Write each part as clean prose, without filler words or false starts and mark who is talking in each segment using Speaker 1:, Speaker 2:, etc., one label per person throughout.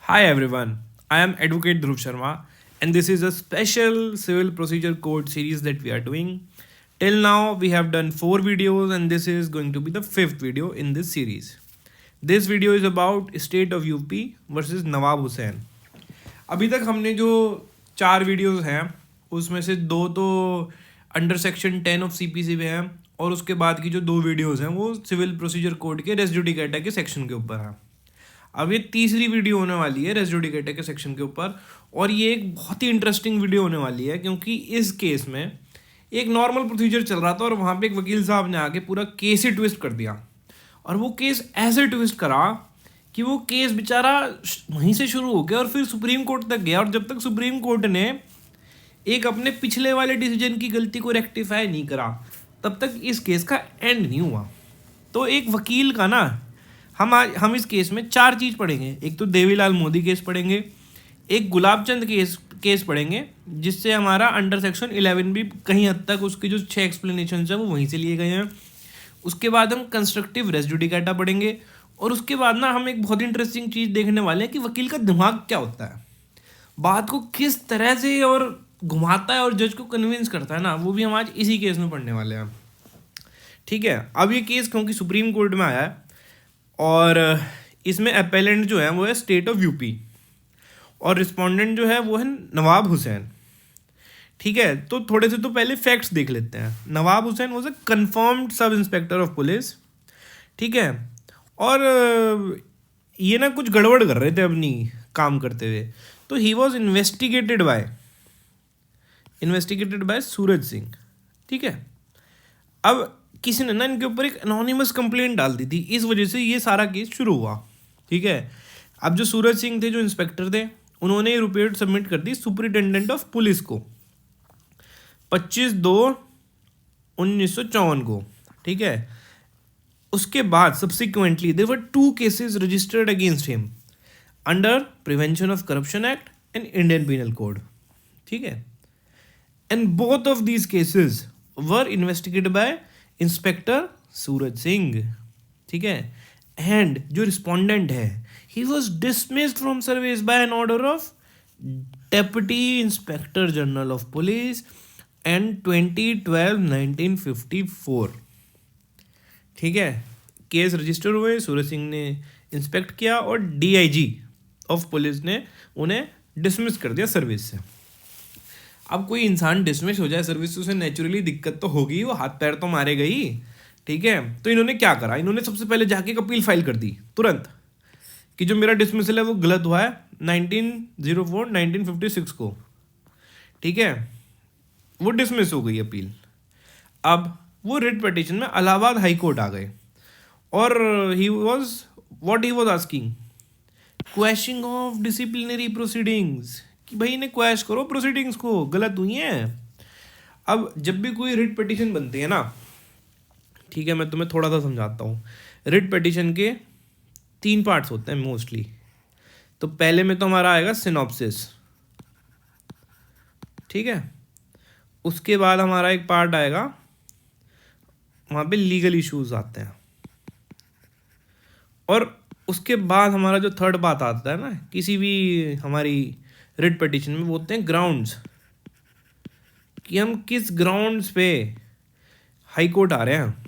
Speaker 1: Hi everyone, I am Advocate Dhruv Sharma, and this is a special civil procedure code series that we are doing. Till now, we have done 4 videos, and this is going to be the 5th video in this series. This video is about state of UP versus नवाब हुसैन. अभी तक हमने जो 4 videos हैं उसमें से 2 तो under section 10 of CPC में हैं और उसके बाद की जो 2 वीडियोस हैं वो सिविल प्रोसीजर कोड के रेस जुडिकेटा के सेक्शन के ऊपर हैं. अब ये तीसरी वीडियो होने वाली है रेस जुडिकेटा के सेक्शन के ऊपर और ये एक बहुत ही इंटरेस्टिंग वीडियो होने वाली है क्योंकि इस केस में एक नॉर्मल प्रोसीजर चल रहा था और वहाँ पे एक वकील साहब ने आके पूरा केस ही ट्विस्ट कर दिया और वो केस ऐसे ट्विस्ट करा कि वो केस बेचारा वहीं से शुरू हो गया और फिर सुप्रीम कोर्ट तक गया और जब तक सुप्रीम कोर्ट ने एक अपने पिछले वाले डिसीजन की गलती को रेक्टिफाई नहीं करा तब तक इस केस का एंड नहीं हुआ. तो एक वकील का ना हम इस केस में 4 चीज़ पढ़ेंगे. एक तो देवीलाल मोदी केस पढ़ेंगे, एक गुलाबचंद केस पढ़ेंगे जिससे हमारा अंडर सेक्शन 11 भी कहीं हद तक उसकी जो 6 एक्सप्लेनेशन है वो वहीं से लिए गए हैं. उसके बाद हम कंस्ट्रक्टिव रेस जुडिकेटा पढ़ेंगे और उसके बाद ना हम एक बहुत इंटरेस्टिंग चीज़ देखने वाले हैं कि वकील का दिमाग क्या होता है, बात को किस तरह से और घुमाता है और जज को कन्विंस करता है ना, वो भी हम आज इसी केस में पढ़ने वाले हैं. ठीक है. अब ये केस क्योंकि सुप्रीम कोर्ट में आया है और इसमें अपेलेंट जो है वो है स्टेट ऑफ यूपी और रिस्पोंडेंट जो है वो है नवाब हुसैन. ठीक है. तो थोड़े से तो पहले फैक्ट्स देख लेते हैं. Nawab Hussain was a confirmed sub inspector of police. ठीक है. और ये ना कुछ गड़बड़ कर रहे थे अपनी काम करते हुए, तो ही वॉज इन्वेस्टिगेटेड बाय सूरज सिंह. ठीक है. अब किसी ने ना इनके ऊपर एक अनोनिमस कंप्लेंट डाल दी थी, इस वजह से ये सारा केस शुरू हुआ. ठीक है. अब जो सूरज सिंह थे जो इंस्पेक्टर थे उन्होंने रिपोर्ट सबमिट कर दी सुपरिटेंडेंट ऑफ पुलिस को 25/2/1954 को. ठीक है. उसके बाद subsequently there were 2 cases registered against him under prevention of corruption act and Indian penal code. ठीक है. And both of these cases were investigated by inspector Suraj Singh. ठीक है. एंड जो रिस्पोंडेंट है he was dismissed from service by an order of deputy inspector general of police and 20/12/1954. ठीक है. Case register हुए, सूरज सिंह ने इंस्पेक्ट किया और DIG ऑफ पुलिस ने उन्हें डिसमिस कर दिया सर्विस से. अब कोई इंसान डिसमिस हो जाए सर्विस से उसे नेचुरली दिक्कत तो होगी, वो हाथ पैर तो मारेगा ही. ठीक है. तो इन्होंने क्या करा, इन्होंने सबसे पहले जाके एक अपील फाइल कर दी तुरंत कि जो मेरा डिसमिसल है वो गलत हुआ है 1904-1956 को. ठीक है. वो डिसमिस हो गई अपील. अब वो रिट पिटीशन में इलाहाबाद हाई कोर्ट आ गए और he was asking question of disciplinary proceedings कि भाई इन्हें क्वेश करो, प्रोसीडिंग्स को गलत हुई हैं. अब जब भी कोई रिट पिटीशन बनती है ना, ठीक है, मैं तुम्हें थोड़ा सा समझाता हूँ. रिट पिटीशन के 3 पार्ट्स होते हैं मोस्टली. तो पहले में तो हमारा आएगा सिनॉप्सिस. ठीक है. उसके बाद हमारा एक पार्ट आएगा, वहाँ पे लीगल इश्यूज आते हैं और उसके बाद हमारा जो थर्ड बात आता है ना किसी भी हमारी रिट पिटीशन में, वो होते हैं ग्राउंड्स कि हम किस ग्राउंड्स पे हाई कोर्ट आ रहे हैं.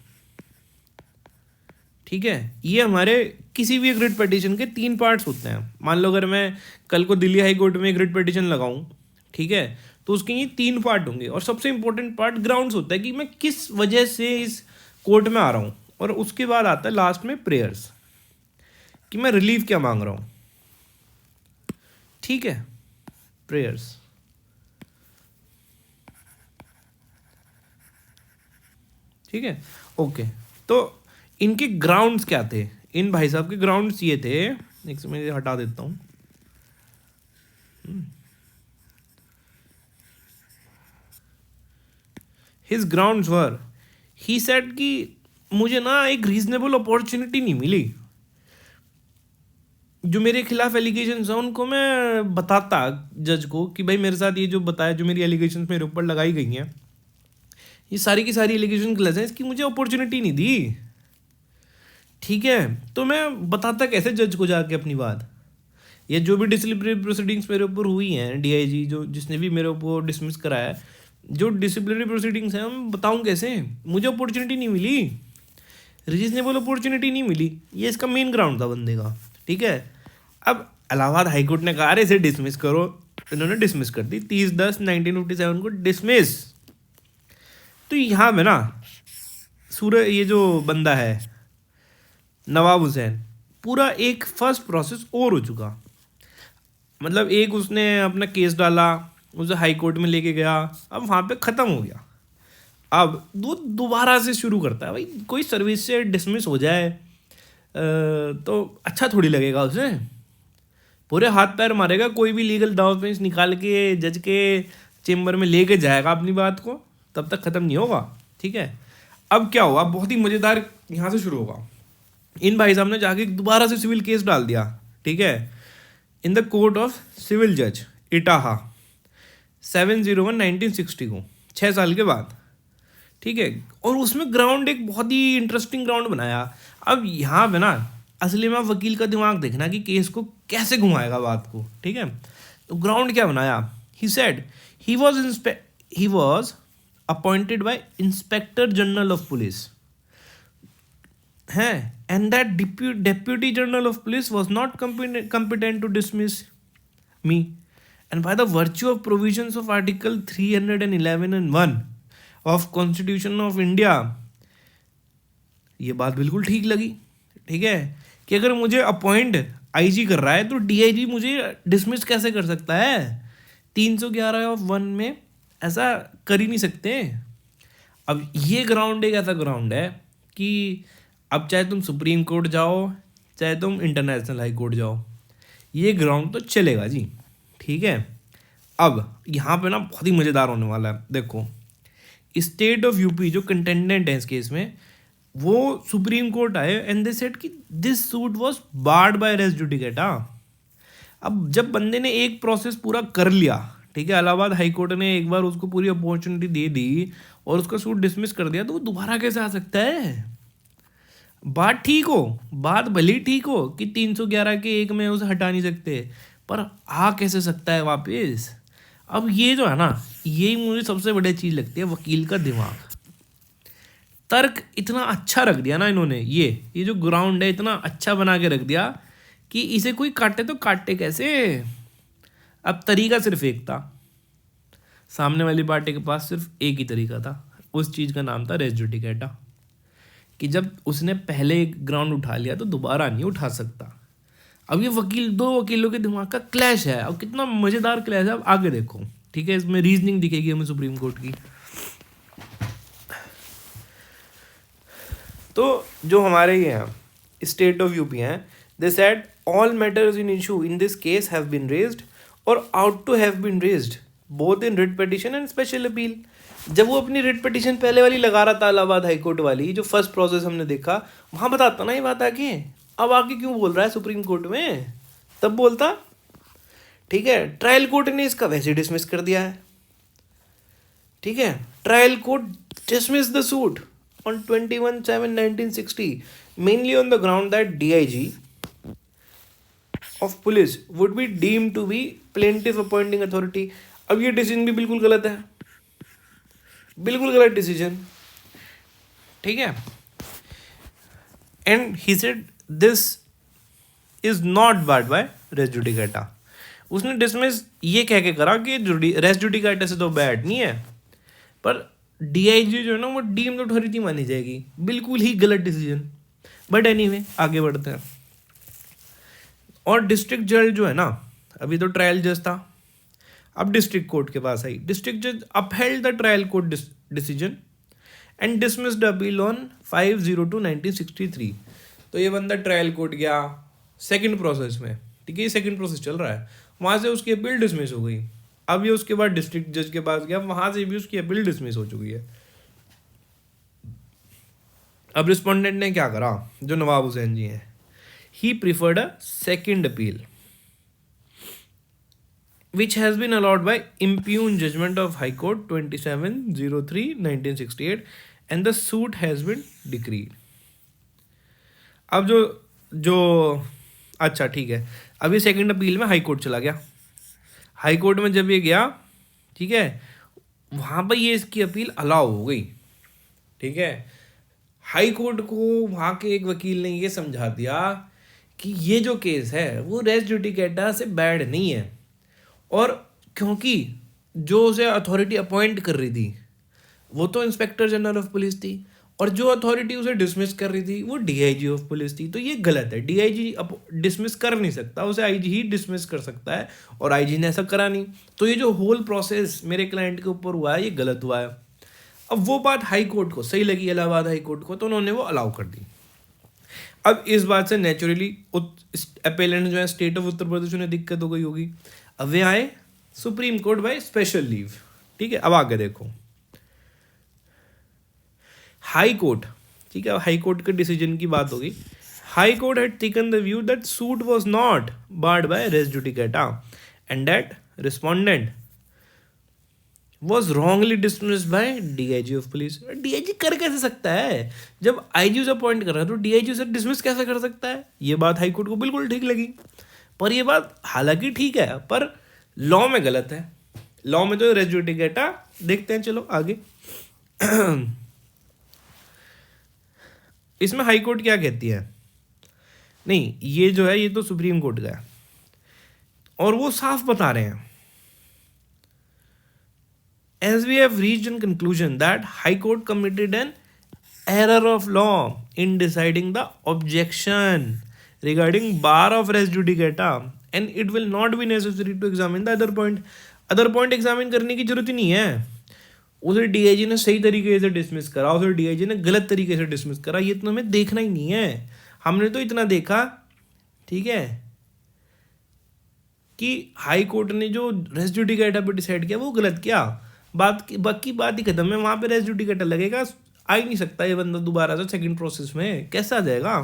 Speaker 1: ठीक है. ये हमारे किसी भी एक रिट पिटीशन के 3 पार्ट्स होते हैं. मान लो अगर मैं कल को दिल्ली हाई कोर्ट में एक रिट पिटीशन लगाऊं, ठीक है, तो उसके ये 3 पार्ट होंगे और सबसे इंपॉर्टेंट पार्ट ग्राउंड्स होता है कि मैं किस वजह से इस कोर्ट में आ रहा हूँ. और उसके बाद आता है लास्ट में प्रेयर्स कि मैं रिलीफ क्या मांग रहा हूँ. ठीक है. प्रेयर्स. ठीक है. ओके. तो इनके ग्राउंड्स क्या थे, इन भाई साहब के ग्राउंड्स ये थे, एक से मैं हटा देता हूँ. His grounds were, he said कि मुझे ना एक रीजनेबल अपॉर्चुनिटी नहीं मिली. जो मेरे खिलाफ एलिगेशंस हैं उनको मैं बताता जज को कि भाई मेरे साथ ये जो बताया, जो मेरी एलिगेशंस मेरे ऊपर लगाई गई हैं, ये सारी की सारी एलिगेशन गलत हैं, इसकी मुझे अपॉर्चुनिटी नहीं दी. ठीक है. तो मैं बताता कैसे जज को जाके अपनी बात. ये जो भी डिसिप्लिनरी प्रोसीडिंग्स मेरे ऊपर हुई हैं, डीआईजी जो जिसने भी मेरे ऊपर डिसमिस कराया है, जो डिसिप्लिनरी प्रोसीडिंग्स हैं मैं बताऊँ कैसे? मुझे अपॉर्चुनिटी नहीं मिली, रीजनेबल अपॉर्चुनिटी नहीं मिली। ये इसका मेन ग्राउंड था बंदे का, ठीक है। अब इलाहाबाद हाईकोर्ट ने कहा अरे इसे डिसमिस करो, इन्होंने डिसमिस कर दी 30/10/1957 को डिसमिस। तो यहाँ पे ना ये जो बंदा है नवाब हुसैन, पूरा एक फर्स्ट प्रोसेस और हो चुका। मतलब एक उसने अपना केस डाला, उसे हाई कोर्ट में लेके गया, अब वहाँ पे ख़त्म हो गया। अब दोबारा से शुरू करता है। भाई कोई सर्विस से डिसमिस हो जाए तो अच्छा थोड़ी लगेगा उसे, पूरे हाथ पैर मारेगा, कोई भी लीगल दाव पेंच निकाल के जज के चेम्बर में लेके जाएगा अपनी बात को, तब तक ख़त्म नहीं होगा, ठीक है। अब क्या हुआ, बहुत ही मज़ेदार यहाँ से शुरू होगा। इन भाई साहब ने जाके दोबारा से सिविल केस डाल दिया, ठीक है, in the court of civil जज इटाहा 7/01/1960 को, 6 साल के बाद, ठीक है। और उसमें ग्राउंड एक बहुत ही इंटरेस्टिंग ग्राउंड बनाया। अब यहाँ पे ना असली में वकील का दिमाग देखना कि केस को कैसे घुमाएगा बात को, ठीक है। तो ग्राउंड क्या बनाया, he said he was appointed by inspector general of police हैं, and that deputy general of police was not competent to dismiss me, and by the virtue of provisions of article 311 and 1 of constitution of India, ये बात बिल्कुल ठीक लगी, ठीक है, कि अगर मुझे अपॉइंट आईजी कर रहा है तो डीआईजी मुझे डिसमिस कैसे कर सकता है? 311(1) में ऐसा कर ही नहीं सकते। अब ये ग्राउंड एक ऐसा ग्राउंड है कि अब चाहे तुम सुप्रीम कोर्ट जाओ, चाहे तुम इंटरनेशनल हाई कोर्ट जाओ, ये ग्राउंड तो चलेगा जी, ठीक है। अब यहाँ पे ना बहुत ही मज़ेदार होने वाला है। देखो, स्टेट ऑफ यूपी जो कंटेंडेंट है इस केस में, वो सुप्रीम कोर्ट आए एंड दे सेड कि this suit was barred by res judicata. अब जब बंदे ने एक प्रोसेस पूरा कर लिया, ठीक है, इलाहाबाद हाई कोर्ट ने एक बार उसको पूरी अपॉर्चुनिटी दे दी और उसका सूट डिसमिस कर दिया, तो वो दोबारा कैसे आ सकता है? बात ठीक हो, बात भले ठीक हो कि 311 के एक में उसे हटा नहीं सकते, पर आ कैसे सकता है वापस? अब ये जो है ना, यही मुझे सबसे बड़ी चीज़ लगती है, वकील का दिमाग। तर्क इतना अच्छा रख दिया ना इन्होंने, ये जो ग्राउंड है इतना अच्छा बना के रख दिया कि इसे कोई काटे तो काटे कैसे। अब तरीका सिर्फ एक था, सामने वाली पार्टी के पास सिर्फ एक ही तरीका था, उस चीज़ का नाम था रेस जुडिकेटा, कि जब उसने पहले एक ग्राउंड उठा लिया तो दोबारा नहीं उठा सकता। अब ये दो वकीलों के दिमाग का क्लैश है, अब कितना मज़ेदार क्लैश है, अब आगे देखो, ठीक है। इसमें रीजनिंग दिखेगी हमें सुप्रीम कोर्ट की। तो जो हमारे ये हैं स्टेट ऑफ यूपी हैं, they said all matters in issue in this case have been raised or ought to have been raised both in writ petition and special appeal. जब वो अपनी रिट पिटिशन पहले वाली लगा रहा था, इलाहाबाद हाईकोर्ट वाली जो फर्स्ट प्रोसेस हमने देखा, वहाँ बताता ना ये बात आके, अब आके क्यों बोल रहा है सुप्रीम कोर्ट में, तब बोलता, ठीक है। ट्रायल कोर्ट ने इसका वैसे डिसमिस कर दिया है, ठीक है। Trial court dismiss the suit on 21/7/1960 mainly on the ground that DIG of police would be deemed to be plaintiff appointing authority। अब ये डिसीजन भी बिल्कुल गलत है, बिल्कुल गलत डिसीजन, ठीक है। And he said this is not barred by res judicata. उसने डिसमिस ये कह के करा कि रेस जुडिकेटा से तो बैड नहीं है, पर डीआईजी जो है ना वो डीम्ड अथॉरिटी मानी जाएगी। बिल्कुल ही गलत डिसीजन, बट एनीवे आगे बढ़ते हैं। और डिस्ट्रिक्ट जज जो है ना, अभी तो ट्रायल जज था, अब डिस्ट्रिक्ट कोर्ट के पास आई। डिस्ट्रिक्ट जज upheld the trial court decision and dismissed appeal on 5/02/1963। तो ये बंदा ट्रायल कोर्ट गया सेकंड प्रोसेस में, ठीक है, ये सेकंड प्रोसेस चल रहा है, वहाँ से उसकी अपील डिसमिस हो गई। अब ये उसके बाद डिस्ट्रिक्ट जज के पास गया, वहाँ से भी उसकी अपील डिसमिस हो चुकी है। अब रिस्पोंडेंट ने क्या करा, जो नवाब हुसैन जी हैं, he preferred a second appeal which has been allowed by impugned judgment of High Court 27/03/1968 and the suit has been decreed। अब जो अच्छा ठीक है, अब ये सेकंड अपील में हाई कोर्ट चला गया। हाई कोर्ट में जब ये गया, ठीक है, वहाँ पर ये इसकी अपील अलाउ हो गई। ठीक है, हाई कोर्ट को वहाँ के एक वकील ने ये समझा दिया कि ये जो केस है वो रेस जुडिकेटा से बैड नहीं है, और क्योंकि जो उसे अथॉरिटी अपॉइंट कर रही थी वो तो इंस्पेक्टर जनरल ऑफ पुलिस थी, और जो अथॉरिटी उसे डिसमिस कर रही थी वो डीआईजी ऑफ पुलिस थी। तो ये गलत है, डीआईजी अब डिसमिस कर नहीं सकता, उसे आईजी ही डिसमिस कर सकता है, और आईजी ने ऐसा करा नहीं। तो ये जो होल प्रोसेस मेरे क्लाइंट के ऊपर हुआ है ये गलत हुआ है। अब वो बात हाई कोर्ट को सही लगी, इलाहाबाद हाई कोर्ट को, तो उन्होंने वो अलाउ कर दी। अब इस बात से नेचुरली अपेलेंट जो है स्टेट ऑफ उत्तर प्रदेश उन्हें दिक्कत हो गई होगी। अब वे आए supreme court by special leave. ठीक है, अब आगे देखो हाई कोर्ट, ठीक है, हाई कोर्ट के डिसीजन की बात होगी। High court had taken the view that suit was not barred by res judicata and that respondent was wrongly dismissed by DIG of police। DIG कर कैसे सकता है, जब IG उसे अपॉइंट कर रहा है तो DIG उसे डिसमिस कैसे कर सकता है। ये बात हाई कोर्ट को बिल्कुल ठीक लगी, पर ये बात हालांकि ठीक है पर लॉ में गलत है। लॉ में तो रेस जुडिकेटा देखते हैं, चलो आगे। इसमें हाई कोर्ट क्या कहती है, नहीं ये जो है ये तो सुप्रीम कोर्ट का है, और वो साफ बता रहे हैं as we have reached in conclusion that High Court committed an error of law in deciding the objection regarding bar of res judicata and it will not be necessary to examine the other point। Other point examine करने की जरूरत ही नहीं है। उसे DIG ने सही तरीके से डिसमिस करा, उसे डीआईजी ने गलत तरीके से डिसमिस करा, ये तो हमें देखना ही नहीं है। हमने तो इतना देखा, ठीक है, कि हाई कोर्ट ने जो रेस जुडिकेटा पे डिसाइड किया वो गलत किया, बाकी बात ही खत्म है। वहाँ पे रेस जुडिकेटा लगेगा, आ ही नहीं सकता ये बंदा दोबारा से सेकंड प्रोसेस में, कैसे आ जाएगा।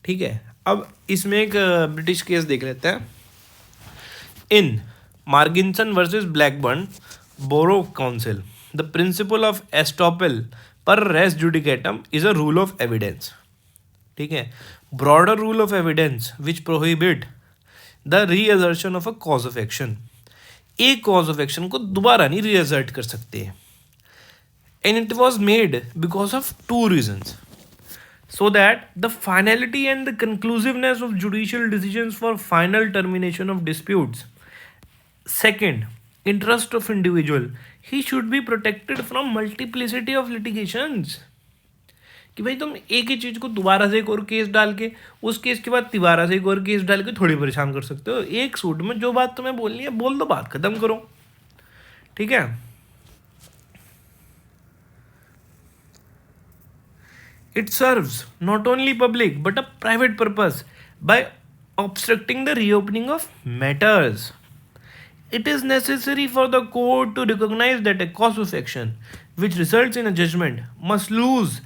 Speaker 1: ठीक है, अब इसमें एक ब्रिटिश केस देख लेते हैं। In Marginson versus Blackburn borough council the principle of estoppel per res judicatam is a rule of evidence. ठीक है, broader rule of evidence which prohibit the reassertion of a cause of action. एक cause of action को दोबारा नहीं reassert कर सकते, and it was made because of two reasons, so that the finality and the conclusiveness of judicial decisions for final termination of disputes. Second, interest of individual, he should be protected from multiplicity of litigations. कि भाई तुम एक ही चीज़ को दोबारा से एक और case डाल के, उस केस के बाद दोबारा से एक और केस डाल के थोड़ी परेशान कर सकते हो। एक सूट में जो बात तुम्हें बोलनी है बोल दो, बात खत्म करो। ठीक है, it serves not only public but a private purpose bye obstructing the reopening of matters. It is necessary for the court to recognize that a cause of action which results in a judgment must lose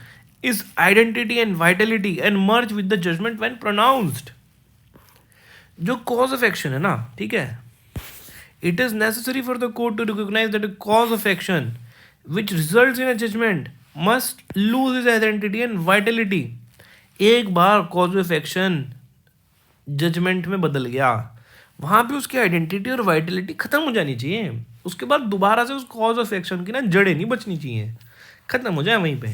Speaker 1: its identity and vitality and merge with the judgment when pronounced। जो cause of action है ना, ठीक है, it is necessary for the court to recognize that a cause of action which results in a judgment must lose its identity and vitality। एक बार cause of action judgement में बदल गया, वहाँ पे उसकी आइडेंटिटी और वाइटलिटी खत्म हो जानी चाहिए। उसके बाद दोबारा से उस कॉज ऑफ एक्शन की ना जड़ें नहीं बचनी चाहिए, खत्म हो जाए वहीं पे।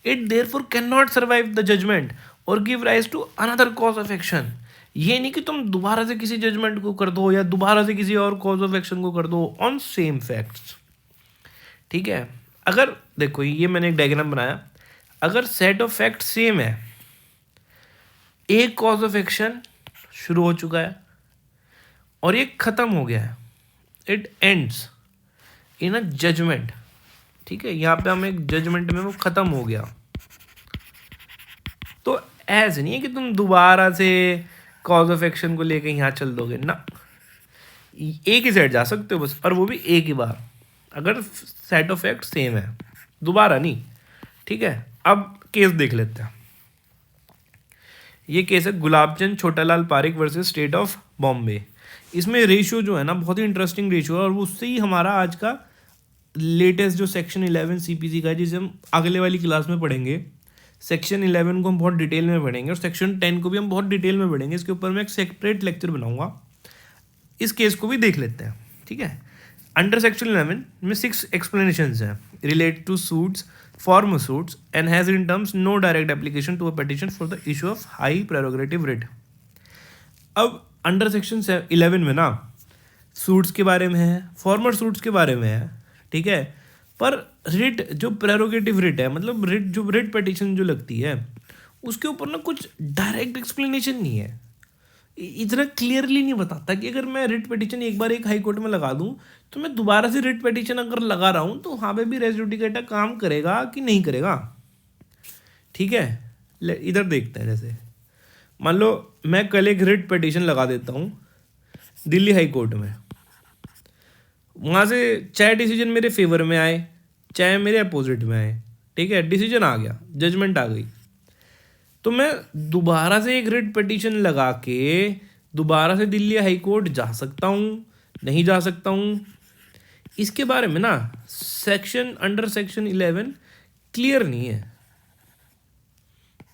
Speaker 1: It therefore cannot survive the judgment और give rise to another cause of action. ये नहीं कि तुम दोबारा से किसी जजमेंट को कर दो या दोबारा से किसी और कॉज ऑफ एक्शन को कर दो ऑन सेम फैक्ट्स। ठीक है, अगर देखो ये मैंने एक डायग्राम बनाया, अगर सेट ऑफ फैक्ट सेम है, एक कॉज ऑफ एक्शन शुरू हो चुका है और ये खत्म हो गया है, it ends in a judgment. ठीक है, यहाँ पे हम एक जजमेंट में वो खत्म हो गया, तो ऐसे नहीं है कि तुम दोबारा से कॉज ऑफ एक्शन को लेके यहाँ चल दोगे ना, एक ही साइड जा सकते हो बस, और वो भी एक ही बार अगर सेट ऑफ फैक्ट सेम है, दोबारा नहीं। ठीक है, अब केस देख लेते हैं। ये केस है Gulabchand Chhotalal Parikh versus state of Bombay. इसमें रेशियो जो है ना बहुत ही इंटरेस्टिंग रेशियो है, और उससे ही हमारा आज का लेटेस्ट जो सेक्शन 11 CPC का है, जिसे हम अगले वाली क्लास में पढ़ेंगे, सेक्शन 11 को हम बहुत डिटेल में पढ़ेंगे और सेक्शन 10 को भी हम बहुत डिटेल में पढ़ेंगे। इसके ऊपर मैं एक सेपरेट लेक्चर बनाऊंगा। इस केस को भी देख लेते हैं, ठीक है। अंडर सेक्शन 11 में 6 एक्सप्लेनेशंस हैं relate to suits, form suits and has in terms no direct application to a petition for the issue of high prerogative writ. अब अंडर सेक्शन 11 में ना सूट्स के बारे में है, फॉर्मर सूट्स के बारे में है, ठीक है। पर रिट जो प्रेरोगेटिव रिट है, मतलब रिट जो रिट पिटीशन जो लगती है उसके ऊपर ना कुछ डायरेक्ट एक्सप्लेनेशन नहीं है। इतना क्लियरली नहीं बताता कि अगर मैं रिट पिटीशन एक बार एक हाई कोर्ट में लगा दूं तो मैं दोबारा से रिट पिटीशन अगर लगा रहा हूं तो वहाँ पे भी रेस जुडिकेटा काम करेगा कि नहीं करेगा, ठीक है। इधर देखते हैं। जैसे मान लो मैं कल एक रिट पिटीशन लगा देता हूँ दिल्ली हाई कोर्ट में, वहाँ से चाहे डिसीजन मेरे फेवर में आए चाहे मेरे अपोजिट में आए, ठीक है, डिसीजन आ गया, जजमेंट आ गई, तो मैं दोबारा से एक रिट पिटीशन लगा के दोबारा से दिल्ली हाई कोर्ट जा सकता हूँ, नहीं जा सकता हूँ। इसके बारे में ना सेक्शन अंडर सेक्शन 11 क्लियर नहीं है,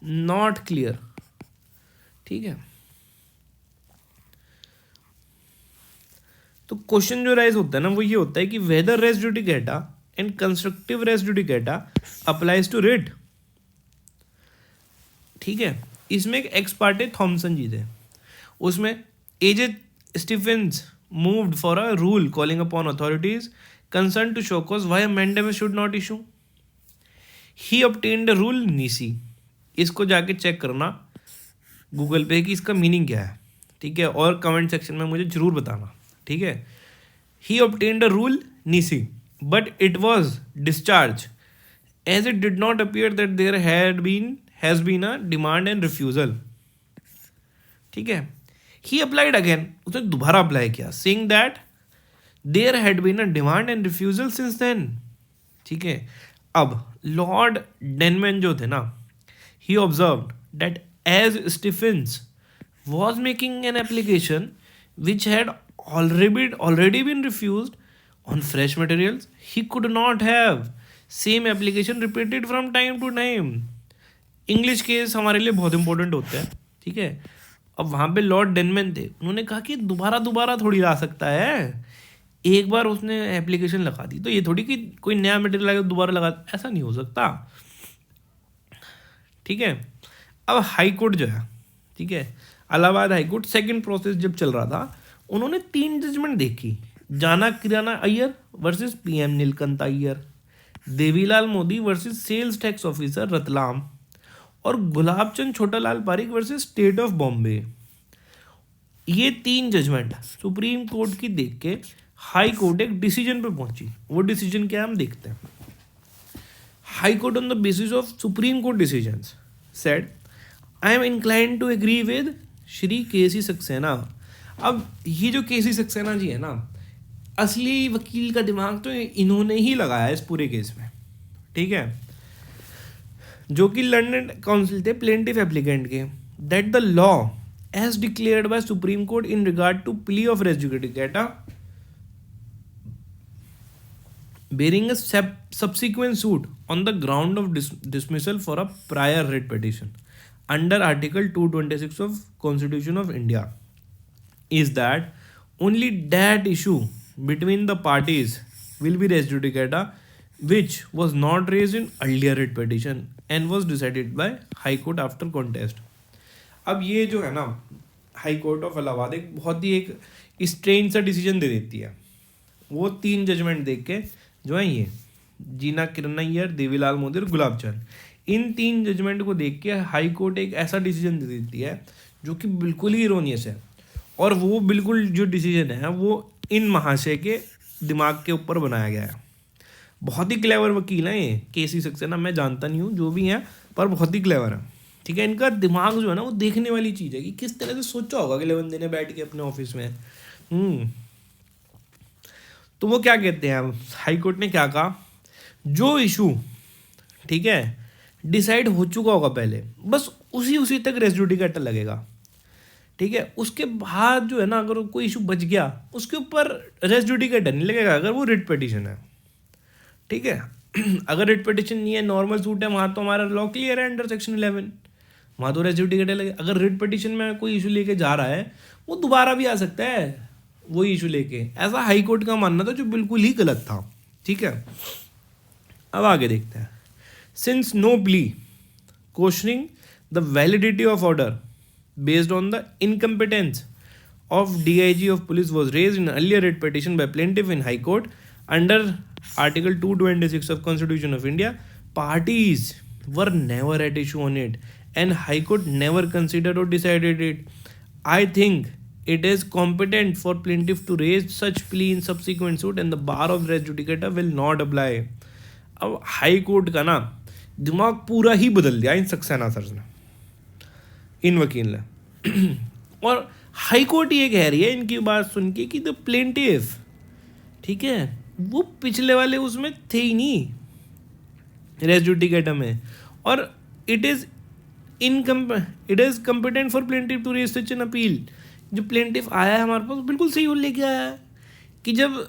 Speaker 1: नॉट क्लियर, ठीक है। तो क्वेश्चन जो राइज होता है ना वो ये होता है कि whether res judicata and constructive res judicata applies to writ, ठीक है। इसमें एक एक्स पार्टे थॉमसन जी थे, उसमें A J Stephens moved for a rule calling upon authorities concerned to show cause why a mandamus should not issue. He obtained a rule nisi. इसको जाके check करना Google पे कि इसका मीनिंग क्या है, ठीक है, और कमेंट सेक्शन में मुझे जरूर बताना, ठीक है। He obtained a rule nisi but it was discharge as it did not appear that there has been a demand and refusal, ठीक है। ही अप्लाइड अगेन, उसने दोबारा अप्लाई किया, saying that there had been a demand and refusal since then, ठीक है। अब Lord Denman जो थे ना, he observed that as Stephens was making an application which had already been refused on fresh materials, he could not have same application repeated from time to time. English case हमारे लिए बहुत important होते हैं, ठीक है। अब वहाँ पे लॉर्ड डेनमैन थे, उन्होंने कहा कि दोबारा थोड़ी ला सकता है, एक बार उसने एप्लीकेशन लगा दी तो ये थोड़ी कि कोई नया मटेरियल आएगा दोबारा लगा, ऐसा नहीं हो सकता, ठीक है। अब हाई कोर्ट जो है, ठीक है, Allahabad high court second process जब चल रहा था, उन्होंने 3 जजमेंट देखी, जाना किराना Iyer versus P M Nilakantha Iyer, Devilal Modi versus sales tax officer Ratlam, और Gulabchand Chhotalal Parikh versus state of Bombay. ये 3 जजमेंट सुप्रीम कोर्ट की देख के हाई कोर्ट एक डिसीजन पे पहुंची। वो डिसीजन क्या है हम देखते हैं। High court on the basis of supreme court decisions said I am inclined to agree with Shri K C. Saxena. अब ये जो के.सी. सक्सेना जी है ना, असली वकील का दिमाग तो इन्होंने ही लगाया इस पूरे केस में, ठीक है, जो कि लंदन काउंसिल थे प्लेंटिफ एप्लीकेंट के, that the law as declared by supreme court in regard to plea of res judicata bearing a subsequent suit on the ground of dismissal for a prior writ petition under Article 226 of Constitution of India is that only that issue between the parties will be res judicata which was not raised in earlier writ petition and was decided by High Court after contest. अब ये जो है ना high court of Allahabad एक बहुत ही एक strange सा decision दे देती है। वो 3 जजमेंट देख के जो है ये जीना किरण अय्यर, देवीलाल मोदी और गुलाबचंद, इन 3 जजमेंट को देख के हाई कोर्ट एक ऐसा डिसीजन दे देती है जो कि बिल्कुल ही इरोनियस है, और वो बिल्कुल जो डिसीजन है वो इन महाशय के दिमाग के ऊपर बनाया गया है। बहुत ही क्लेवर वकील हैं ये के.सी. सक्सेना, मैं जानता नहीं हूँ जो भी हैं, पर बहुत ही क्लेवर है, ठीक है। इनका दिमाग जो है ना वो देखने वाली चीज़ है कि किस तरह से सोचा होगा कि 11 दिन बैठ के अपने ऑफिस में। तो वो क्या कहते हैं, हाई कोर्ट ने क्या कहा, जो इशू, ठीक है, डिसाइड हो चुका होगा पहले, बस उसी तक रेस जुडिकेटा लगेगा, ठीक है। उसके बाद जो है ना अगर कोई इशू बच गया उसके ऊपर रेस जुडिकेटा नहीं लगेगा अगर वो रिट पिटीशन है, ठीक है। अगर रिट पिटिशन नहीं है, नॉर्मल सूट है, वहाँ तो हमारा लॉ क्लियर है अंडर सेक्शन 11, वहाँ तो रेजिस्ट्री टिकट लगे। अगर रिट पिटिशन में कोई इशू लेके जा रहा है, वो दोबारा भी आ सकता है वही इशू लेके। ऐसा हाई कोर्ट का मानना था जो बिल्कुल ही गलत था। ठीक है, अब आगे देखते हैं। Since no plea questioning the validity of order based on the incompetence of DIG of police was raised in earlier writ petition by plaintiff in High Court under Article 226 of Constitution of India, parties were never at issue on it and High Court never considered or decided it. I think it is competent for plaintiff to raise such plea in subsequent suit and the bar of res judicata will not apply. अब high court का ना दिमाग पूरा ही बदल दिया इन Saxena sir ने, इन वकील ने। और हाई कोर्ट ये कह रही है इनकी बात सुन के कि द प्लेंटिफ, ठीक है, वो पिछले वाले उसमें थे ही नहीं रेस जुडिकेटा में, और it is competent for plaintiff to raise such an appeal. जो प्लेंटिफ आया है हमारे पास बिल्कुल सही लेके आया है कि जब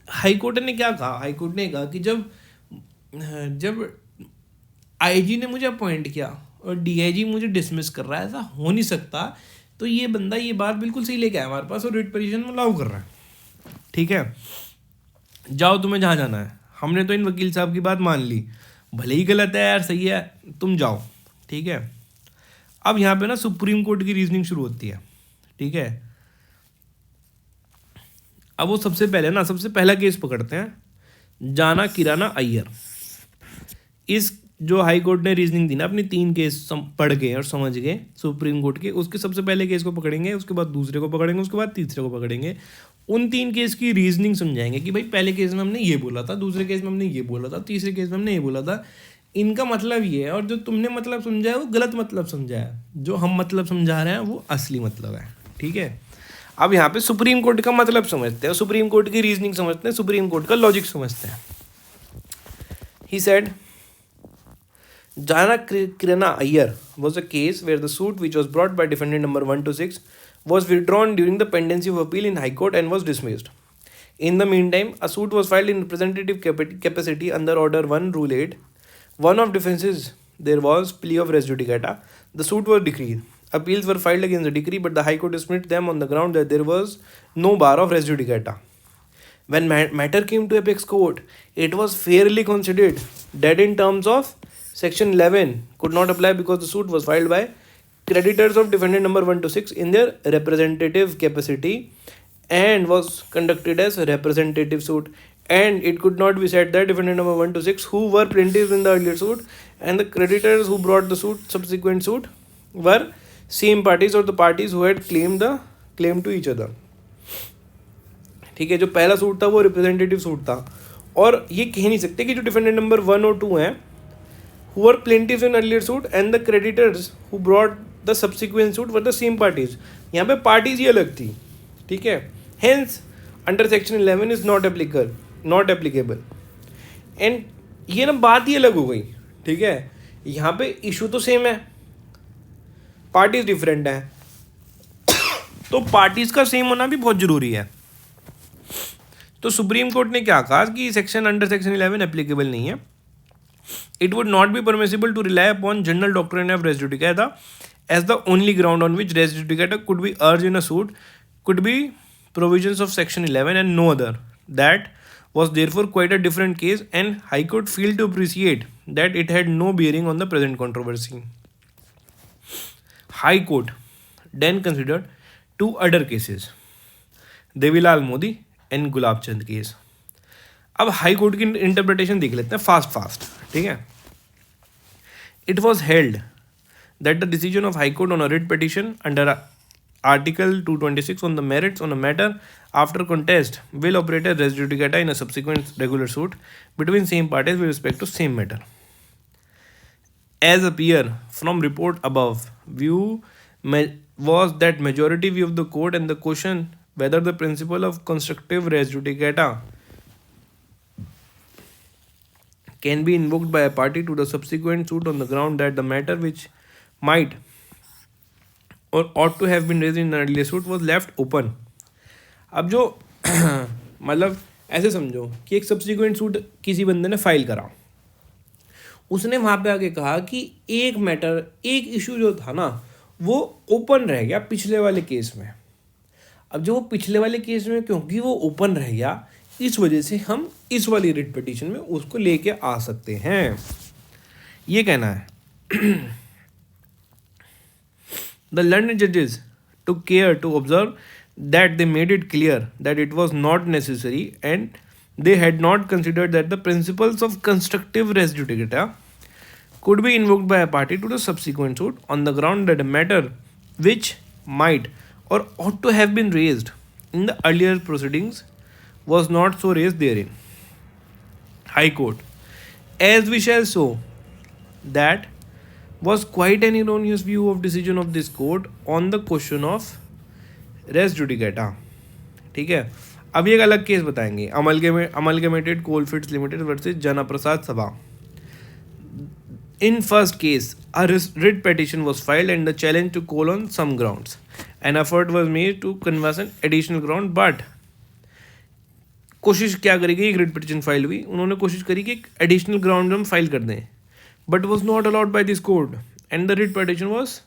Speaker 1: हाई कोर्ट ने क्या कहा, हाई कोर्ट ने कहा कि जब आईजी ने मुझे अपॉइंट किया और डीआईजी मुझे डिसमिस कर रहा है, ऐसा हो नहीं सकता। तो ये बंदा ये बात बिल्कुल सही लेके आया हमारे पास और रिट पिटीशन में लागू कर रहा है। ठीक है, जाओ तुम्हें जहाँ जाना है, हमने तो इन वकील साहब की बात मान ली, भले ही गलत है यार, सही है, तुम जाओ। ठीक है, अब यहाँ पे ना सुप्रीम कोर्ट की रीजनिंग शुरू होती है। ठीक है, अब वो सबसे पहला केस पकड़ते हैं, जाना किराना अय्यर। इस जो हाई कोर्ट ने रीजनिंग दी ना अपनी 3 केस पढ़ गए और समझ गए सुप्रीम कोर्ट के, उसके सबसे पहले केस को पकड़ेंगे, उसके बाद दूसरे को पकड़ेंगे, उसके बाद तीसरे को पकड़ेंगे। उन 3 केस की रीजनिंग समझाएंगे कि भाई पहले केस में हमने ये बोला था, दूसरे केस में हमने ये बोला था, तीसरे केस में हमने ये बोला था, इनका मतलब ये है, और जो तुमने मतलब समझा है वो गलत मतलब समझा है, जो हम मतलब समझा रहे हैं वो असली मतलब है। ठीक है, अब यहाँ पे सुप्रीम कोर्ट का मतलब समझते हैं, सुप्रीम कोर्ट की रीजनिंग समझते हैं, सुप्रीम कोर्ट का लॉजिक समझते हैं। He said Jana Kirana Iyer was a case where the suit which was brought by defendant number 1 to 6 was withdrawn during the pendency of appeal in High Court and was dismissed. In the meantime, a suit was filed in representative capacity under Order 1 Rule 8. One of defenses there was plea of res judicata. The suit was decreed. Appeals were filed against the decree, but the High Court dismissed them on the ground that there was no bar of res judicata. When matter came to apex court, it was fairly considered that in terms of Section 11 could not apply because the suit was filed by creditors of defendant number 1 to 6 in their representative capacity and was conducted as a representative suit, and it could not be said that defendant number 1 to 6 who were plaintiffs in the earlier suit and the creditors who brought the subsequent suit were same parties or the parties who had claim to each other. ठीक है, जो पहला suit था वो representative suit था, और ये कह नहीं सकते कि जो डिफेंडेंट नंबर 1 और 2 हैं who were plaintiffs in earlier suit and the creditors who brought the subsequent suit were the same parties. यहाँ पे parties ही अलग थी। ठीक है, hence under section 11 is not applicable and ये ना बात ही अलग हो गई। ठीक है, यहाँ पे इशू तो सेम है, पार्टीज डिफरेंट है, तो पार्टीज का सेम होना भी बहुत जरूरी है। तो सुप्रीम कोर्ट ने क्या कहा कि सेक्शन अंडर सेक्शन 11 एप्लीकेबल नहीं है। It would not be permissible to rely upon general doctrine of res judicata as the only ground on which res judicata could be urged in a suit could be provisions of section 11 and no other. That was therefore quite a different case and High Court failed to appreciate that it had no bearing on the present controversy. High Court then considered 2 other cases, Devilal Modi and Gulab Chand case. अब high court की interpretation देख लेते हैं fast. ठीक है, it was held that the decision of high court on a writ petition under article 226 on the merits on a matter after contest will operate as res judicata in a subsequent regular suit between same parties with respect to same matter. As appear from report above, view was that majority view of the court and the question whether the principle of constructive res judicata can be invoked by a party to the subsequent suit on the ground that the matter which might or ought to have been raised in an earlier suit was left open. अब जो मतलब ऐसे समझो कि एक subsequent suit किसी बंदे ने फाइल करा, उसने वहाँ पे आके कहा कि एक मैटर, एक इशू जो था ना वो ओपन रह गया पिछले वाले केस में। अब जो वो पिछले वाले केस में क्योंकि वो ओपन रह गया, इस वजह से हम इस वाली रिट पिटीशन में उसको लेके आ सकते हैं, ये कहना है। The learned judges took care to observe that they made it clear that it was not necessary, and they had not considered that the principles of constructive res judicata could be invoked by a party to the subsequent suit on the ground that a matter which might or ought to have been raised in the earlier proceedings was not so raised therein. High Court, as we shall show, that was quite an erroneous view of decision of this court on the question of res judicata. ठीक है, अब एक अलग case बताएंगे, amalgamated coalfields limited versus जना प्रसाद सभा. In first case, a writ petition was filed and the challenge to coal on some grounds. An effort was made to converse an additional ground, but कोशिश क्या करी गई, एक writ petition file हुई, उन्होंने कोशिश करी कि एक एडिशनल ग्राउंड हम फाइल कर दें, but was not allowed by this court and the writ petition was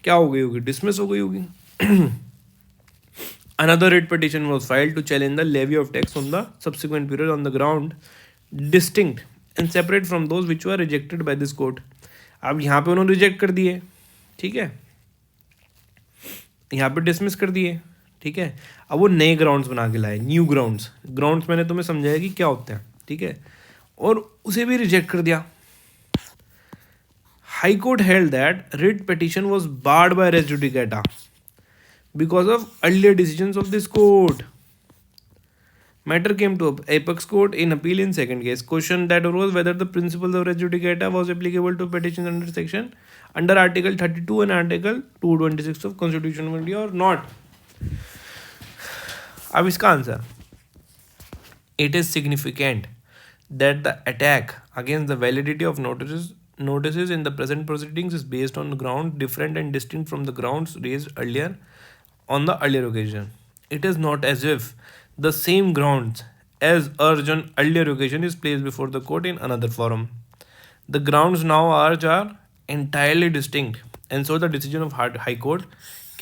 Speaker 1: क्या हो गई होगी, डिसमिस हो गई होगी. Another writ petition was filed to challenge the levy of tax on the subsequent period on the ground distinct and separate from those which were rejected by this court. अब यहाँ पे उन्होंने रिजेक्ट कर दिए, ठीक है, यहाँ पे डिसमिस कर दिए, ठीक है. अब वो नए ग्राउंड्स बना के लाए, न्यू ग्राउंड्स. ग्राउंड्स मैंने तुम्हें समझाया कि क्या होते हैं, ठीक है, और उसे भी रिजेक्ट कर दिया. High court held that writ petition was barred by res judicata because of earlier decisions of this court. Matter came to apex court in appeal in second case. Question that arose whether the principle of res judicata was applicable to petitions under Article 32 and Article 226 of Constitution of India or not. अब इसका answer, it is significant that the attack against the validity of notices in the present proceedings is based on ground different and distinct from the grounds raised earlier on the earlier occasion. It is not as if the same grounds as urged on earlier occasion is placed before the court in another forum. The grounds now urged are entirely distinct, and so the decision of High Court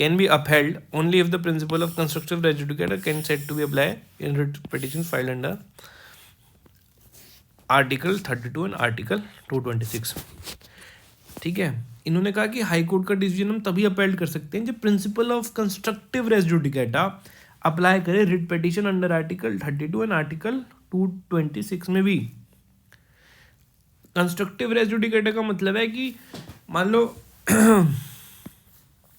Speaker 1: can be upheld only if the principle of constructive res judicata can said to be applied in writ petitions filed under Article 32 and Article 226. ठीक है, इन्होंने कहा कि high court का decision हम तभी appeal कर सकते हैं जब principle of constructive res judicata apply करे writ petition under article 32 and article 226 में भी. कंस्ट्रक्टिव रेस जुडिकेटा का मतलब है कि मान लो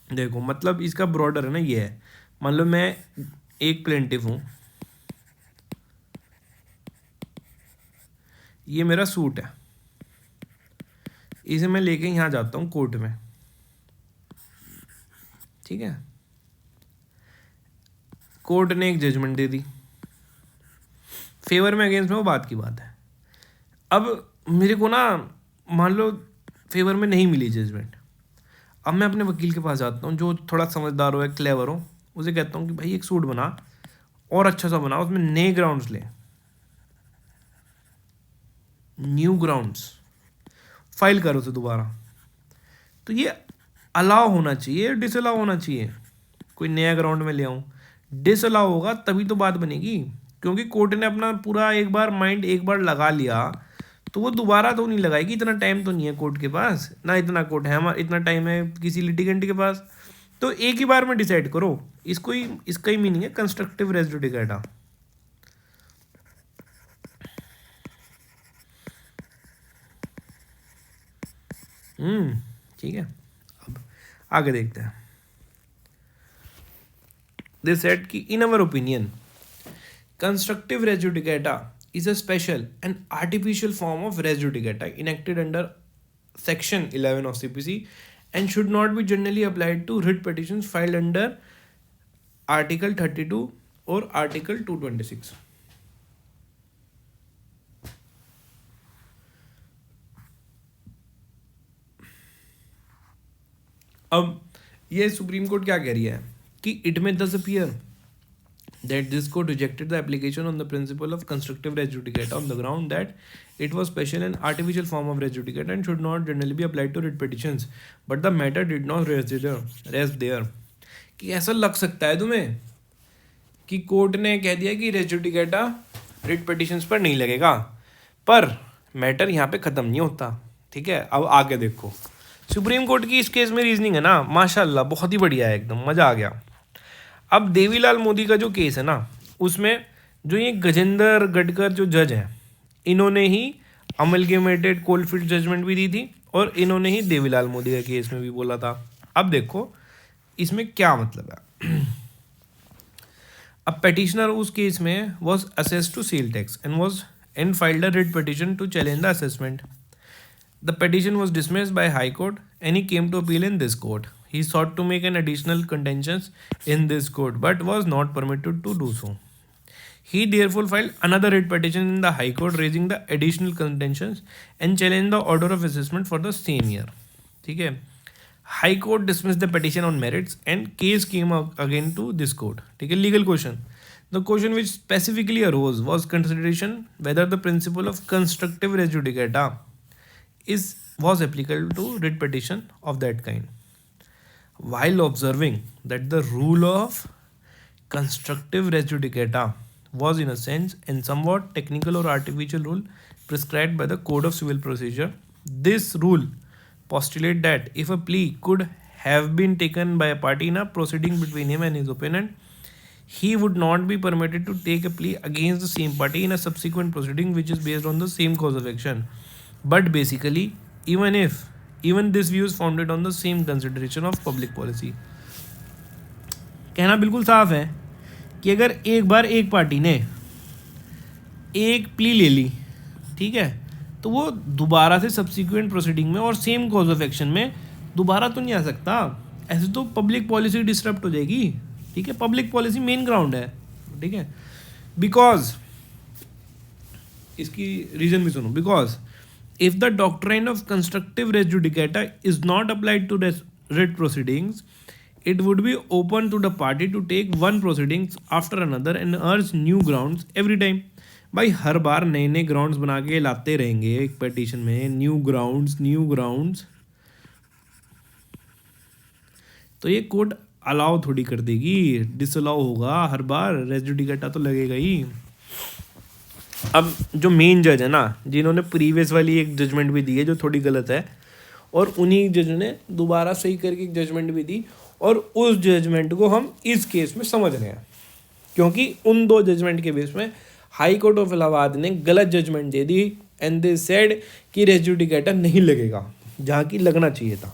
Speaker 1: देखो, मतलब इसका ब्रॉडर है ना, ये है, मान लो मैं एक प्लेंटिफ हूं, ये मेरा सूट है, इसे मैं लेके यहाँ जाता हूँ कोर्ट में, ठीक है. कोर्ट ने एक जजमेंट दे दी फेवर में, अगेंस्ट में, वो बात की बात है. अब मेरे को ना मान लो फेवर में नहीं मिली जजमेंट, अब मैं अपने वकील के पास जाता हूँ जो थोड़ा समझदार हो या क्लेवर हो, उसे कहता हूँ कि भाई एक सूट बना और अच्छा सा बना, उसमें नए ग्राउंड्स ले, न्यू ग्राउंड्स फाइल करो उसे दोबारा. तो ये अलाउ होना चाहिए, डिसअलाउ होना चाहिए. कोई नया ग्राउंड में ले आऊँ, डिसअलाउ होगा तभी तो बात बनेगी, क्योंकि कोर्ट ने अपना पूरा एक बार माइंड एक बार लगा लिया तो वो दोबारा तो नहीं लगाएगी. इतना टाइम तो नहीं है कोर्ट के पास, ना इतना कोर्ट है हमारा, इतना टाइम है किसी लिटिगेंट के पास. तो एक ही बार में डिसाइड करो. इसको ही, इसका ही मीनिंग है कंस्ट्रक्टिव रेस जुडिकेटा. ठीक है, अब आगे देखते हैं. दे सेड कि in our opinion constructive res judicata is a special and artificial form of res judicata enacted under section 11 of CPC and should not be generally applied to writ petitions filed under article 32 or article 226. अब ये supreme court क्या कह रही है कि it में दस appear that this court rejected the application on the principle of constructive res judicata on the ground that it was special and artificial form of res judicata and should not generally be applied to writ petitions. But the matter did not rest there. कि ऐसा लग सकता है तुम्हें कि court ने कह दिया कि res judicata रिट पिटिशंस पर नहीं लगेगा, पर मैटर यहाँ पे ख़त्म नहीं होता. ठीक है, अब आगे देखो. सुप्रीम कोर्ट की इस केस में रीजनिंग है ना, माशाल्लाह बहुत ही बढ़िया है, एकदम मज़ा आ गया. अब देवीलाल मोदी का जो केस है ना, उसमें जो ये गजेंद्र गडकर जो जज हैं, इन्होंने ही अमलगेमेटेड कोलफील्ड जजमेंट भी दी थी और इन्होंने ही देवीलाल मोदी के केस में भी बोला था. अब देखो इसमें क्या मतलब है. अब petitioner उस केस में was assessed to sale tax and filed a writ petition to challenge the assessment. The petition was dismissed by High Court and he came to appeal in this court. He sought to make an additional contentions in this court but was not permitted to do so. He therefore filed another writ petition in the High Court raising the additional contentions and challenged the order of assessment for the same year. ठीक है, High Court dismissed the petition on merits and case came up again to this court. ठीक है, legal question. The question which specifically arose was consideration whether the principle of constructive res judicata was applicable to writ petition of that kind. While observing that the rule of constructive res judicata was in a sense and somewhat technical or artificial rule prescribed by the Code of Civil Procedure, this rule postulate that if a plea could have been taken by a party in a proceeding between him and his opponent, he would not be permitted to take a plea against the same party in a subsequent proceeding which is based on the same cause of action. But basically, even this view is founded on the same consideration of public policy. कहना बिल्कुल साफ है कि अगर एक बार एक party ने एक प्ली ले ली, ठीक है, तो वो दोबारा से सब्सिक्वेंट प्रोसीडिंग में और सेम कॉज ऑफ एक्शन में दोबारा तो नहीं आ सकता. ऐसे तो पब्लिक पॉलिसी डिस्टर्ब हो जाएगी. ठीक है, पब्लिक पॉलिसी मेन ग्राउंड है. ठीक है, बिकॉज इसकी रीजन भी सुनो. Because if the doctrine of constructive res judicata is not applied to writ proceedings, it would be open to the party to take one proceedings after another and urge new grounds every time. भाई हर बार नए नए grounds बना के लाते रहेंगे एक petition में, new grounds, तो ये कोर्ट अलाउ थोड़ी कर देगी, डिसअलाउ होगा. हर बार रेस जुडिकेटा तो लगेगा ही. अब जो मेन जज है ना, जिन्होंने प्रीवियस वाली एक जजमेंट भी दी है जो थोड़ी गलत है, और उन्हीं जज ने दोबारा सही करके एक जजमेंट भी दी, और उस जजमेंट को हम इस केस में समझ रहे हैं क्योंकि उन दो जजमेंट के बेस में हाई कोर्ट ऑफ इलाहाबाद ने गलत जजमेंट दे दी एंड दे सेड कि रेस जुडिकेटा नहीं लगेगा जहाँ की लगना चाहिए था.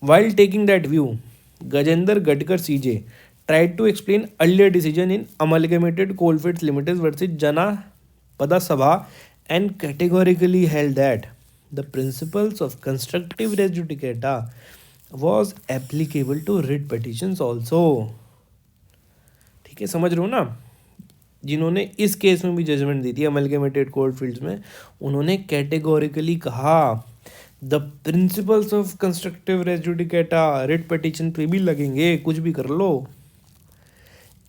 Speaker 1: While taking that view, Gajendragadkar CJ tried to explain earlier decision in Amalgamated Coalfields Limited versus Janapada Sabha and categorically held that the principles of constructive res judicata was applicable to writ petitions also. ठीक है, समझ रहे हो ना. जिन्होंने इस case में भी जजमेंट दी थी अमलगमेटेड कोलफील्ड्स में, उन्होंने कैटेगोरिकली कहा the principles of constructive res judicata writ petition पे भी लगेंगे, कुछ भी कर लो.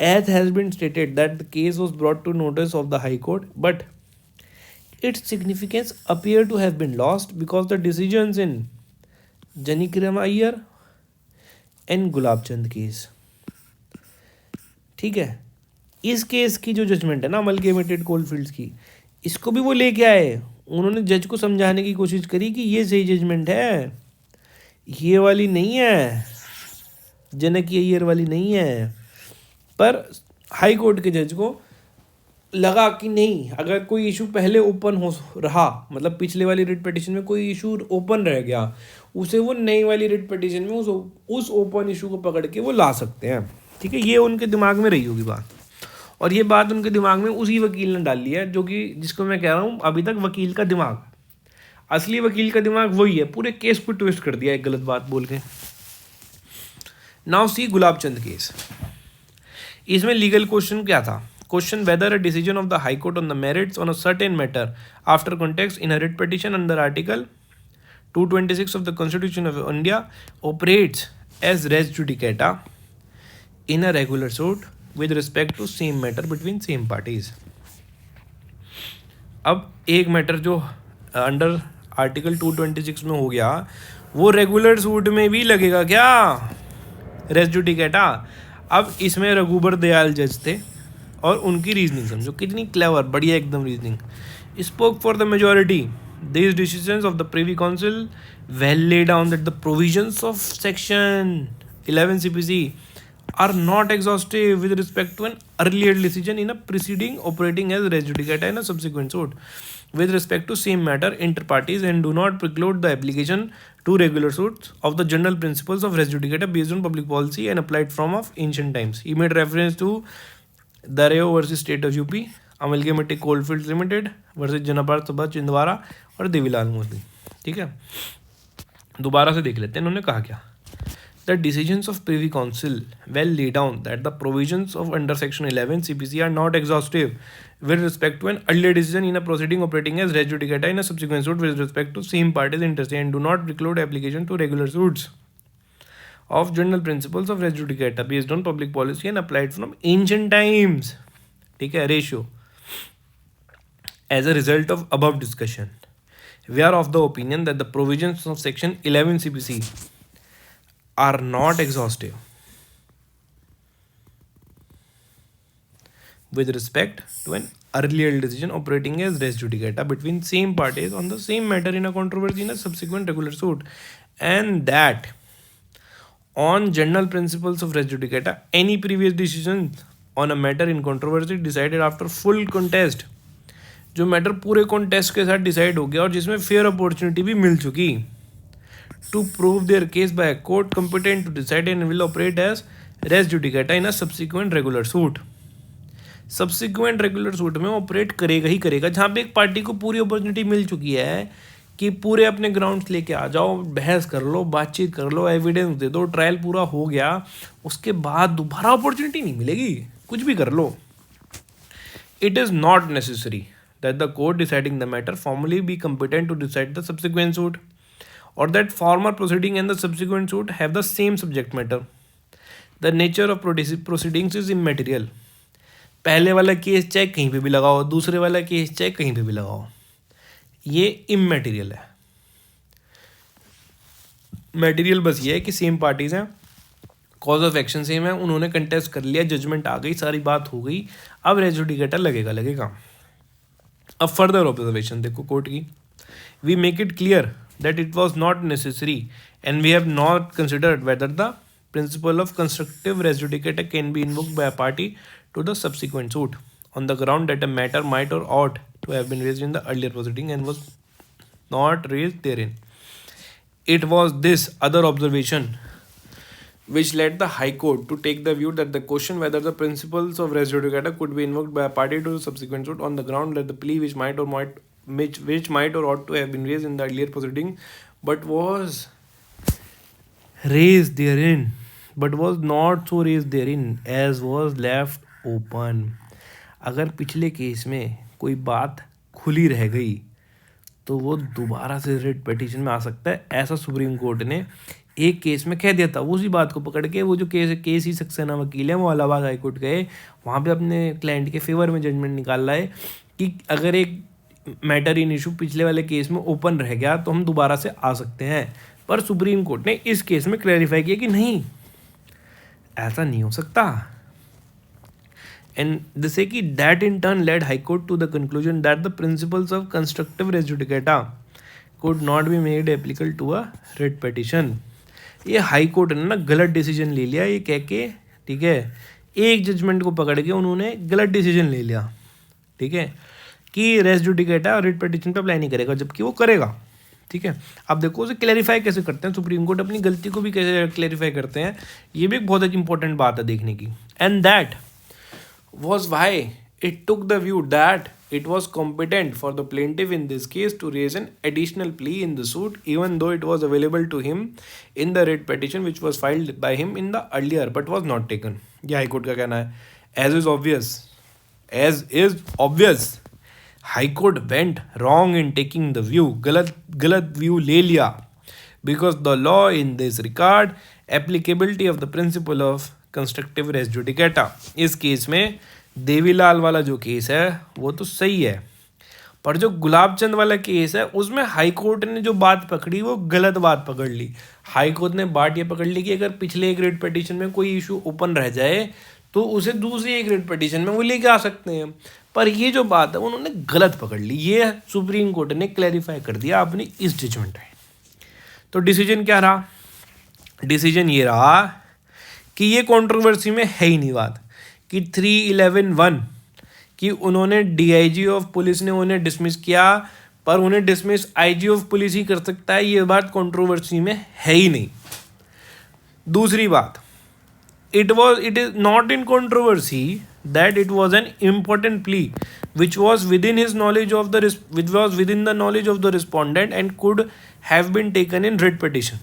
Speaker 1: As has been stated that the case was brought to notice of the High Court, but its significance appeared to have been lost because the decisions in Janikram Iyer and gulab Chand case. ठीक है, इस case की जो judgement है ना amalgamated coalfields की, इसको भी वो लेके आए. उन्होंने जज को समझाने की कोशिश करी कि ये सही जजमेंट है, ये वाली नहीं है, जनक अय्यर वाली नहीं है. पर हाई कोर्ट के जज को लगा कि नहीं, अगर कोई इशू पहले ओपन हो रहा, मतलब पिछले वाली रिट पिटीशन में कोई इशू ओपन रह गया, उसे वो नई वाली रिट पिटीशन में उस ओपन इशू को पकड़ के वो ला सकते हैं. ठीक है, ये उनके दिमाग में रही होगी बात, और ये बात उनके दिमाग में उसी वकील ने डाली है जो कि जिसको मैं कह रहा हूँ अभी तक वकील का दिमाग, असली वकील का दिमाग वही है. पूरे केस को ट्विस्ट कर दिया एक गलत बात बोल के. Now see Gulab Chand case. इसमें लीगल क्वेश्चन क्या था? Question whether a decision of the high court on the merits on a certain matter after context in a writ petition under article 226 of the constitution of India operates as res judicata in a regular suit with respect to same matter between same parties. अब एक matter जो under article 226 में हो गया वो regular suit में भी लगेगा क्या, रेस जुडिकेटा. अब इसमें रघुबर दयाल जज थे और उनकी रीजनिंग समझो कितनी क्लेवर, बढ़िया एकदम reasoning. Spoke for the majority. These decisions of the Privy Council well lay down that the provisions of Section 11 CPC are not exhaustive with respect to an earlier decision in a proceeding operating as res judicata in a subsequent suit with respect to same matter inter partes and do not preclude the application to regular suits of the general principles of res judicata based on public policy and applied from of ancient times. He made reference to Dareo versus State of UP, amalgamated coalfields limited versus Janapada Sabha Chhindwara और देवीलाल मोदी. ठीक है, दोबारा से देख लेते हैं इन्होंने कहा क्या. The decisions of privy council well lay down that the provisions of under section 11 CPC are not exhaustive with respect to an earlier decision in a proceeding operating as res judicata in a subsequent suit with respect to same parties interested and do not preclude application to regular suits of general principles of res judicata based on public policy and applied from ancient times. ठीक है, ratio. As a result of above discussion, we are of the opinion that the provisions of section 11 CPC are not exhaustive with respect to an earlier decision operating as res judicata between same parties on the same matter in a controversy in a subsequent regular suit, and that on general principles of res judicata any previous decision on a matter in controversy decided after full contest, जो matter पूरे contest के साथ decide हो गया और जिसमें fair opportunity भी मिल चुकी, to prove their case by court competent to decide and will operate as res judicata in a subsequent regular suit. Subsequent regular suit में ऑपरेट करेगा ही करेगा जहाँ पे एक पार्टी को पूरी अपॉर्चुनिटी मिल चुकी है कि पूरे अपने ग्राउंड्स लेके आ जाओ, बहस कर लो, बातचीत कर लो, एविडेंस दे दो, ट्रायल पूरा हो गया, उसके बाद दोबारा अपॉर्चुनिटी नहीं मिलेगी, कुछ भी कर लो. It is not necessary that the court deciding the matter formally be competent to decide the subsequent suit, or that former proceeding and the subsequent suit have the same subject matter. The nature of proceedings is immaterial. पहले वाला case चाहे कहीं पे भी लगाओ, दूसरे वाला case चाहे कहीं पे भी लगाओ, ये इमेटीरियल है. मेटीरियल बस ये है कि सेम पार्टीज हैं, कॉज ऑफ एक्शन सेम है, उन्होंने कंटेस्ट कर लिया, जजमेंट आ गई, सारी बात हो गई, अब रेस जुडिकेटा लगेगा. अब फर्दर ऑब्जर्वेशन देखो कोर्ट की. We make it clear that it was not necessary and we have not considered whether the principle of constructive res judicata can be invoked by a party to the subsequent suit on the ground that a matter might or ought to have been raised in the earlier proceeding and was not raised therein. It was this other observation which led the High Court to take the view that the question whether the principles of res judicata could be invoked by a party to the subsequent suit on the ground that the plea which might or ought to have been raised in the earlier proceeding but was raised therein but was not so raised therein as was left open. अगर पिछले case में कोई बात खुली रह गई तो वो दोबारा से रिट पिटीशन में आ सकता है. ऐसा सुप्रीम कोर्ट ने एक केस में कह दिया था. उसी बात को पकड़ के वो जो केस ही सक्सेना वकील है वो इलाहाबाद हाई कोर्ट गए, वहाँ पे अपने क्लाइंट के फेवर में जजमेंट निकाल रहा है कि अगर एक मैटर इन इशू पिछले वाले केस में ओपन रह गया तो हम दोबारा से आ सकते हैं. पर सुप्रीम कोर्ट ने इस केस में क्लैरिफाई किया कि नहीं, ऐसा नहीं हो सकता. एंड जैसे कि that in turn led high court to the conclusion that the principles of constructive res judicata could not be made applicable to a writ petition. ये हाई कोर्ट ने ना गलत डिसीजन ले लिया ये कह के, ठीक है, एक जजमेंट को पकड़ के उन्होंने गलत डिसीजन ले लिया, ठीक है, कि रेस जुडिकेटा रिट पिटीशन पे अप्लाई नहीं करेगा, जबकि वो करेगा. ठीक है, अब देखो उसे क्लैरिफाई कैसे करते हैं सुप्रीम कोर्ट, अपनी गलती को भी कैसे क्लैरिफाई करते हैं, ये भी एक बहुत एक इंपॉर्टेंट बात है देखने की. And that was why it took the view that it was competent for the plaintiff in this case to raise an additional plea in the suit even though it was available to him in the writ petition which was filed by him in the earlier but was not taken. ये high court का कहना है. as is obvious high court went wrong in taking the view, गलत view ले लिया, because the law in this regard applicability of the principle of constructive res judicata. इस case में देवीलाल वाला जो केस है वो तो सही है, पर जो गुलाब चंद वाला केस है उसमें हाई कोर्ट ने जो बात पकड़ी वो गलत बात पकड़ ली। हाई कोर्ट ने बात ये पकड़ ली कि अगर पिछले एक रिट पिटीशन में कोई इशू ओपन रह जाए तो उसे दूसरी एक रिट पिटीशन में वो लेके आ सकते हैं, पर ये जो बात है उन्होंने गलत पकड़ ली। ये सुप्रीम कोर्ट ने क्लैरिफाई कर दिया अपनी इस जजमेंट में। तो डिसीजन क्या रहा? डिसीजन ये रहा कि ये कंट्रोवर्सी में है ही नहीं बात कि 311(1) कि उन्होंने डीआईजी ऑफ पुलिस ने उन्हें डिसमिस किया, पर उन्हें डिसमिस आईजी ऑफ पुलिस ही कर सकता है, ये बात कंट्रोवर्सी में है ही नहीं। दूसरी बात, it is not in controversy that it was an important plea which was within his knowledge of which was within the knowledge of the respondent and could have been taken in writ petition,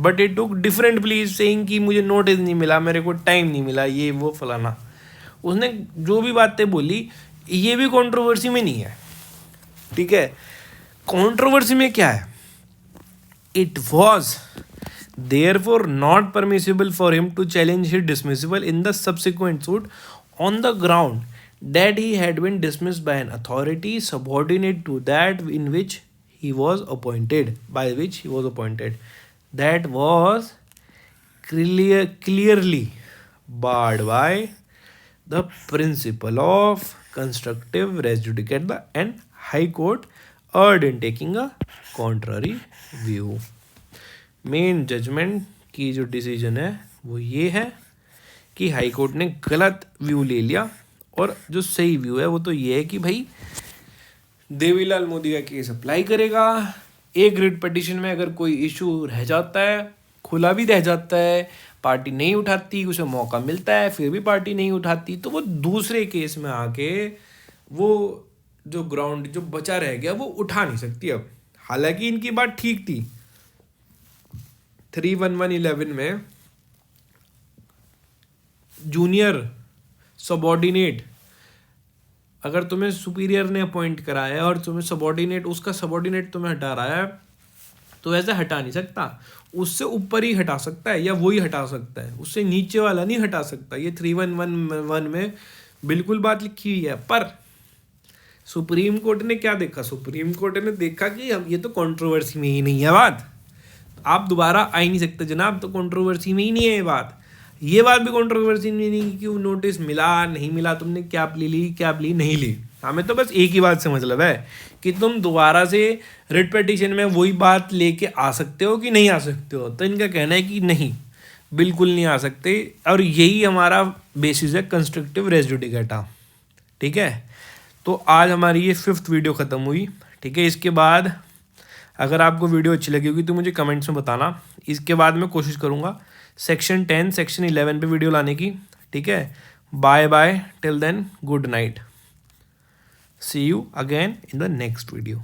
Speaker 1: but it took different pleas saying कि मुझे notice नहीं मिला, मेरे को time नहीं मिला, ये वो फलाना। उसने जो भी बातें बोली ये भी कंट्रोवर्सी में नहीं है, ठीक है। कंट्रोवर्सी में क्या है? It was therefore not permissible for him to challenge his dismissal in the subsequent suit on the ground that he had been dismissed by an authority subordinate to that in which he was appointed, that was clearly barred by the principle of constructive res judicata, and High Court erred in taking a contrary view. Main judgment की जो decision है वो ये है कि high court ने गलत view ले लिया, और जो सही व्यू है वो तो ये है कि भाई देवीलाल मोदी का केस अप्लाई करेगा। एक रिट पिटीशन में अगर कोई इशू रह जाता है, खुला भी रह जाता है, पार्टी नहीं उठाती, उसे मौका मिलता है फिर भी पार्टी नहीं उठाती, तो वो दूसरे केस में आके वो जो ग्राउंड जो बचा रह गया वो उठा नहीं सकती। अब हालांकि इनकी बात ठीक थी, 311(11) में जूनियर सबॉर्डिनेट अगर तुम्हें सुपीरियर ने अपॉइंट कराया है और तुम्हें सबॉर्डिनेट उसका सबॉर्डिनेट तुम्हें हटा रहा है तो ऐसे हटा नहीं सकता, उससे ऊपर ही हटा सकता है या वो ही हटा सकता है, उससे नीचे वाला नहीं हटा सकता। ये 311(1) में बिल्कुल बात लिखी हुई है। पर सुप्रीम कोर्ट ने क्या देखा? सुप्रीम कोर्ट ने देखा कि हम ये तो कंट्रोवर्सी में ही नहीं है बात, आप दोबारा आ ही नहीं सकते जनाब, तो कंट्रोवर्सी में ही नहीं है ये बात। ये बात भी कंट्रोवर्सी में नहीं कि नोटिस मिला नहीं मिला, तुमने क्या प्ली ली क्या प्ली नहीं ली। हमें तो बस एक ही बात से मतलब है कि तुम दोबारा से रिट पिटीशन में वही बात लेके आ सकते हो कि नहीं आ सकते हो। तो इनका कहना है कि नहीं, बिल्कुल नहीं आ सकते, और यही हमारा बेसिस है कंस्ट्रक्टिव रेस जुडिकेटा, ठीक है। तो आज हमारी ये 5th वीडियो ख़त्म हुई, ठीक है। इसके बाद अगर आपको वीडियो अच्छी लगी होगी तो मुझे कमेंट्स में बताना। इसके बाद मैं कोशिश करूँगा सेक्शन 10 सेक्शन 11 पे वीडियो लाने की, ठीक है। Bye bye, till then good night, see you again in the next video.